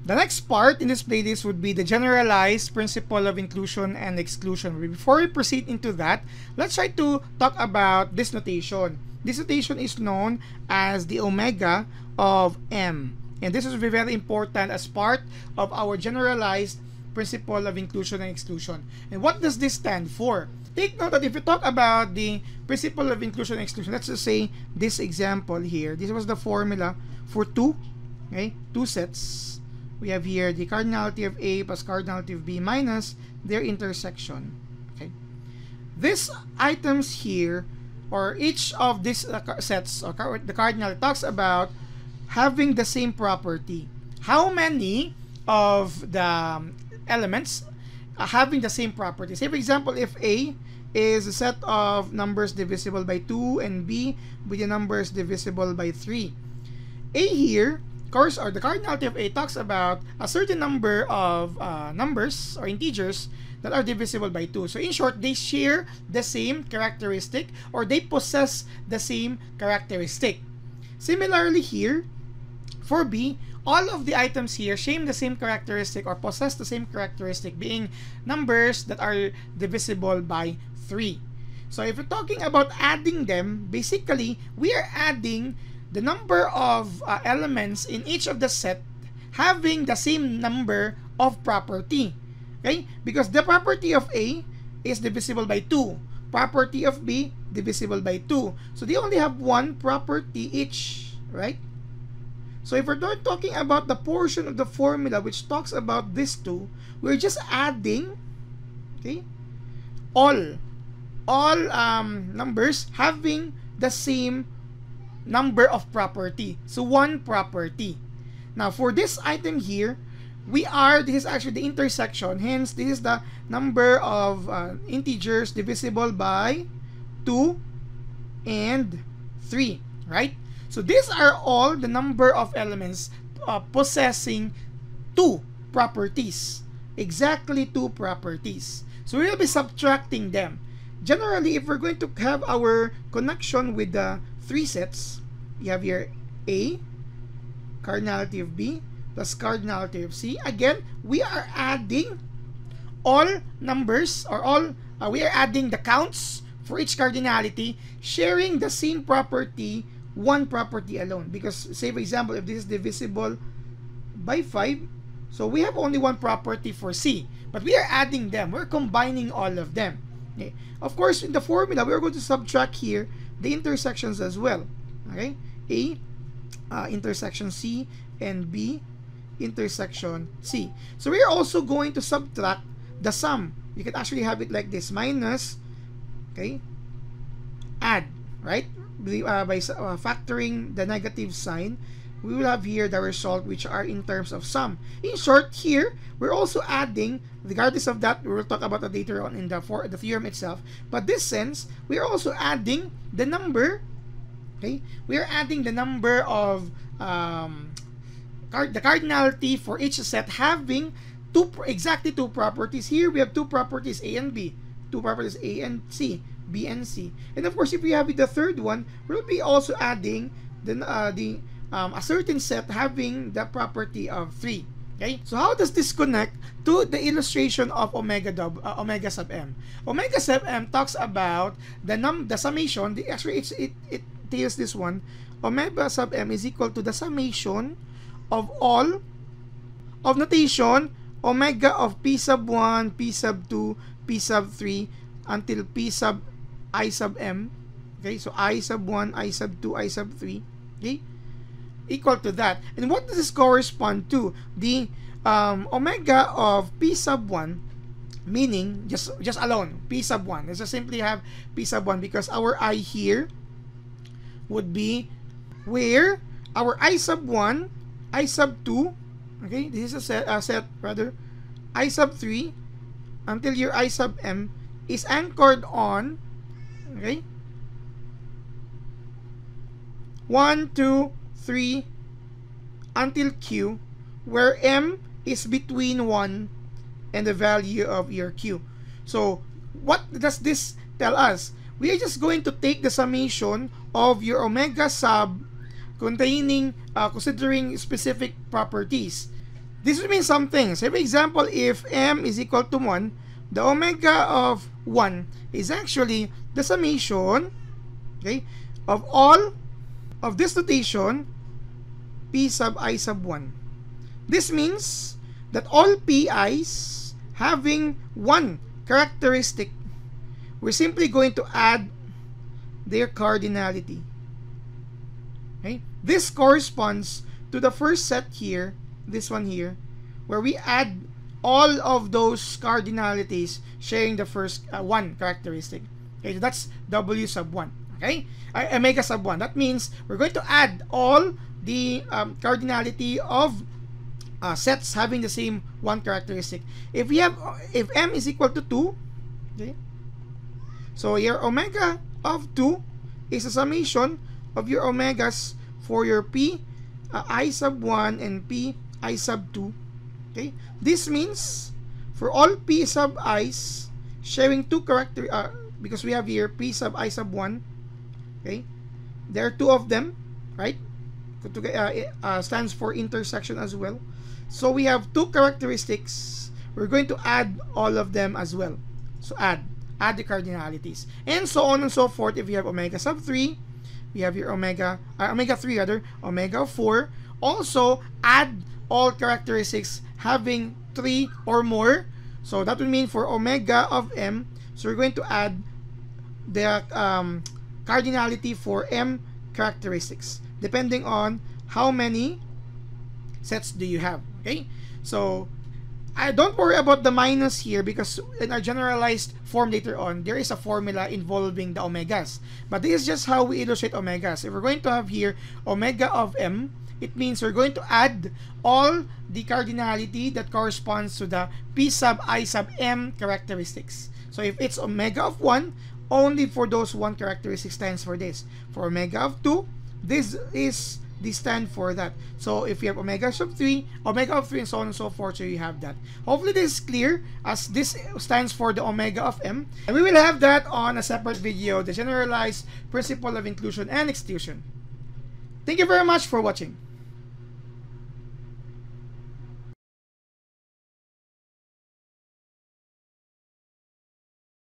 The next part in this playlist would be the generalized principle of inclusion and exclusion. Before we proceed into that, let's try to talk about this notation. This notation is known as the omega of M. And this is very important as part of our generalized principle of inclusion and exclusion. And what does this stand for? Take note that if you talk about the principle of inclusion and exclusion, let's just say this example here. This was the formula for two sets. We have here the cardinality of A plus cardinality of B minus their intersection. Okay. These items here, or each of these sets, or the cardinal talks about having the same property. How many of the elements having the same property? Say for example, if A is a set of numbers divisible by 2 and B with the numbers divisible by 3. A here, course, or the cardinality of A talks about a certain number of numbers or integers that are divisible by 2. So in short, they share the same characteristic, or they possess the same characteristic. Similarly here, for B, all of the items here share the same characteristic or possess the same characteristic, being numbers that are divisible by 3. So if we're talking about adding them, basically, we are adding the number of elements in each of the set having the same number of property. Okay? Because the property of A is divisible by 2. Property of B, divisible by 2. So they only have one property each. Right? So if we're talking about the portion of the formula which talks about these two, we're just adding, okay, all numbers having the same number of property. So one property. Now for this item here, this is actually the intersection. Hence, this is the number of integers divisible by 2 and 3. Right? So these are all the number of elements possessing two properties. Exactly two properties. So we will be subtracting them. Generally, if we're going to have our connection with the three sets, you have here A, cardinality of B, plus cardinality of C. Again, we are adding all numbers, or we are adding the counts for each cardinality, sharing the same property, one property alone. Because, say for example, if this is divisible by 5, so we have only one property for C. But we are adding them. We're combining all of them. Okay. Of course, in the formula, we're going to subtract here the intersections as well. Okay? A intersection C and B intersection C. So we are also going to subtract the sum. You can actually have it like this: minus, okay, add, right? By factoring the negative sign, we will have here the result, which are in terms of sum. In short, here we're also adding, regardless of that, we will talk about that later on in the theorem itself. But this sense, we are also adding the number. Okay, we are adding the number of the cardinality for each set having exactly two properties. Here we have two properties, A and B, two properties A and C, B and C. And of course, if we have the third one, we'll be also adding a certain set having the property of 3. Okay, so how does this connect to the illustration of omega sub m? Omega sub m talks about the summation. Actually, it tells this one: omega sub m is equal to the summation of all of notation omega of p sub 1, p sub 2, p sub 3 until p sub I sub m. Okay, so I sub 1, I sub 2, I sub 3. Okay, equal to that. And what does this correspond to? The omega of p sub 1, meaning just alone p sub 1. Let's just simply have p sub 1 because our I here would be where our I sub 1, I sub 2, okay, this is a set rather, I sub 3 until your I sub m is anchored on, okay, 1, 2, 3 until q, where m is between 1 and the value of your q. So what does this tell us? We are just going to take the summation of your omega sub containing considering specific properties. This would mean something. Say for example, if m is equal to 1, the omega of 1 is actually the summation, okay, of all of this notation p sub I sub 1. This means that all pi's having one characteristic, we're simply going to add their cardinality. Okay? This corresponds to the first set here, this one here, where we add all of those cardinalities sharing the first one characteristic. Okay, so that's W sub 1. Okay? Omega sub 1. That means we're going to add all the cardinality of sets having the same one characteristic. If m is equal to 2, okay, so your omega of 2 is a summation of your omegas for your p I sub 1 and p I sub 2. Okay, this means for all p sub i's sharing two character, because we have here p sub I sub 1, okay, there are two of them, right? Stands for intersection as well. So we have two characteristics. We're going to add all of them as well. So add the cardinalities, and so on and so forth. If you have omega sub 3, we have your omega 3 rather, omega of 4. Also add all characteristics having 3 or more. So that would mean for omega of m, so we're going to add the cardinality for m characteristics depending on how many sets do you have. Okay, so I don't worry about the minus here, because in our generalized form later on, there is a formula involving the omegas. But this is just how we illustrate omegas. If we're going to have here omega of m, it means we're going to add all the cardinality that corresponds to the p sub I sub m characteristics. So if it's omega of 1, only for those one characteristic stands for this. For omega of 2, this is the stand for that. So if you have omega sub 3, omega of 3, and so on and so forth, so you have that. Hopefully this is clear, as this stands for the omega of m. And we will have that on a separate video, the generalized principle of inclusion and exclusion. Thank you very much for watching.